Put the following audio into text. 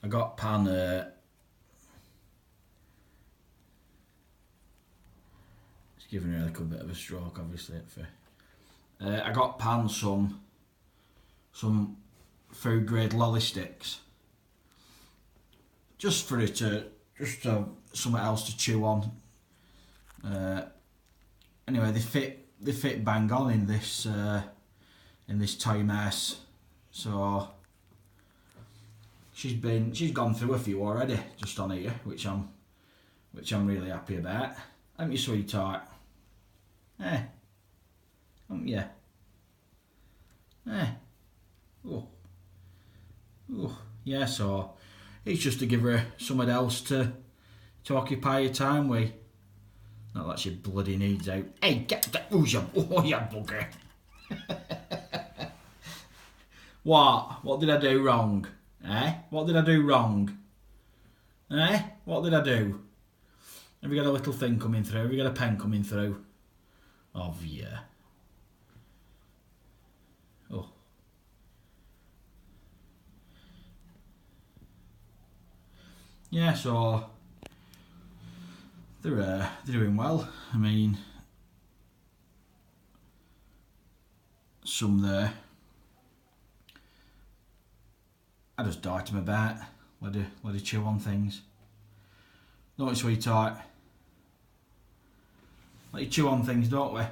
got Pan. It's giving her a little bit of a stroke, obviously. I got Pan some food grade lolly sticks, just for it to something else to chew on. Anyway, they fit bang on in this toy mess. So she's gone through a few already, just on here, which I'm really happy about. Aren't you, sweetheart? Aren't you? Oh, yeah. So it's just to give her something else to occupy your time with. Not that she bloody needs out. Hey, get that! Oh, you bugger! What did I do wrong? What did I do wrong? What did I do? Have you got a little thing coming through? Have you got a pen coming through? Oh, yeah. Oh. Yeah, so they're doing well. I mean, some there. I just dart them about, let her chew on things. Don't we, sweetheart? Let you chew on things, don't we?